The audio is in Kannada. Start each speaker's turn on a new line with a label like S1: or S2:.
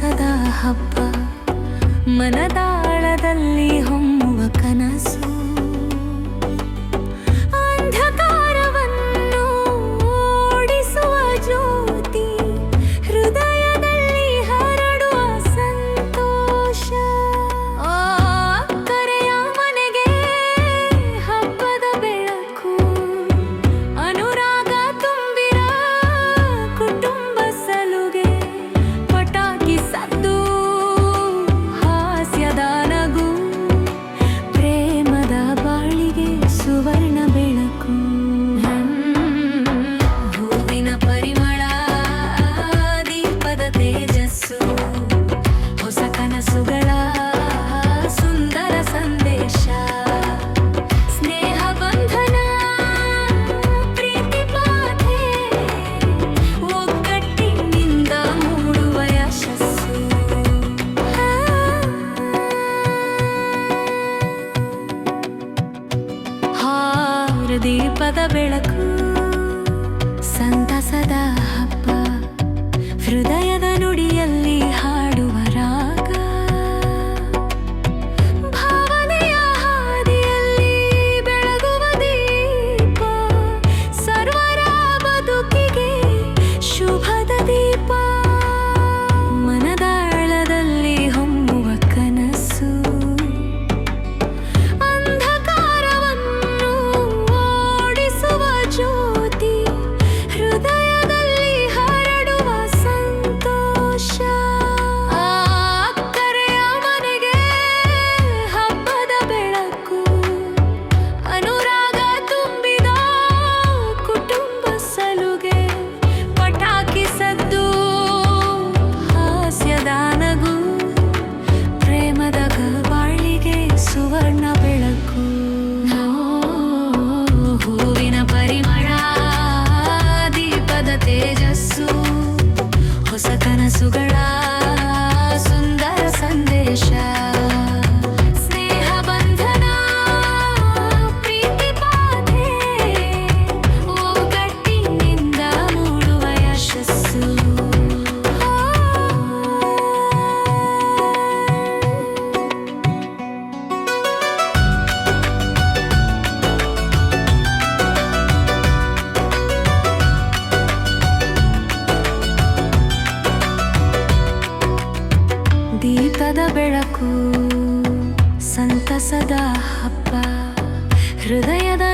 S1: ಸಂತಸದ ಹಬ್ಬ, ಮನದಾಳದಲ್ಲಿ ಹೊಮ್ಮುವ ಕನಸು, ಅಂಧಕಾರವನ್ನು ಓಡಿಸುವ ಜ್ಯೋತಿ, ಹೃದಯದಲ್ಲಿ ಹರಡುವ ಸಂತೋಷ. ಕರೆಯ ಮನೆಗೆ ಹಬ್ಬದ ಬೆಳಕು, ಅನುರಾಗ ತುಂಬಿರ ಕುಟುಂಬ ಸಲುಗೆ, ಪಟಾಕಿ ಸದ್ದು ಹಾಸ್ಯದ ನಗು, ಪ್ರೇಮದ ಬಾಳಿಗೆ ಸುವರ್ಣ ಬೆಳಕು. ಹೂವಿನ ಪರಿಮಳ, ದೀಪದ ತೇಜಸ್ಸು, ಹೊಸ ಕನಸುಗಳ ಸುಂದರ ಸಂದೇಶ, ಸ್ನೇಹ ಬಂಧನ ಪ್ರೀತಿ ಪಾಠೆ, ಒಗ್ಗಟ್ಟಿನಿಂದ ಮೂಡುವ ಯಶಸ್ಸು. ದೀಪದ ಬೆಳಕು, ಸಂತಸದ ಹಬ್ಬ, ಹೃದಯದ ನುಡಿಯಲ್ಲಿ ಹಾಡುವ ರಾಗ, ಭಾವನೆಯ ಹಾದಿಯಲ್ಲಿ ಬೆಳಗುವ ದೀಪ, ಸರ್ವರ ಬದುಕಿಗೆ ಶುಭದ ದೀಪ, ಮನದಾಳದಲ್ಲಿ ಹೊಮ್ಮುವ ಕನಸು, ಜ್ಯೋತಿ, ಹೃದಯದಲ್ಲಿ ಹರಡುವ ಸಂತೋಷ. ಕರೆಯ ಮನೆಗೆ ಹಬ್ಬದ ಬೆಳಕು, ಅನುರಾಗ ತುಂಬಿದ ಕುಟುಂಬ ಸಲುಗೆ, ಪಟಾಕಿ ಸದ್ದು ಹಾಸ್ಯದ ನಗು, ಪ್ರೇಮದ ಬಾಳಿಗೆ ಸುವರ್ಣ ಬೆಳಕು. ಹೂವಿನ ಪರಿಮಳ, ದೀಪದ ತೇಜಸ್ಸು, ಹೊಸ ಕನಸುಗಳ ಸುಂದರ ಸಂದೇಶ, ಸ್ನೇಹ ಬಂಧನ ಪ್ರೀತಿ ಪಾಠೆ, ಒಗ್ಗಟ್ಟಿನಿಂದ ಮೂಡುವ ಯಶಸ್ಸು. ದೀಪದ ಬೆಳಕು, ಸಂತಸದ ಹಬ್ಬ, ಹೃದಯದ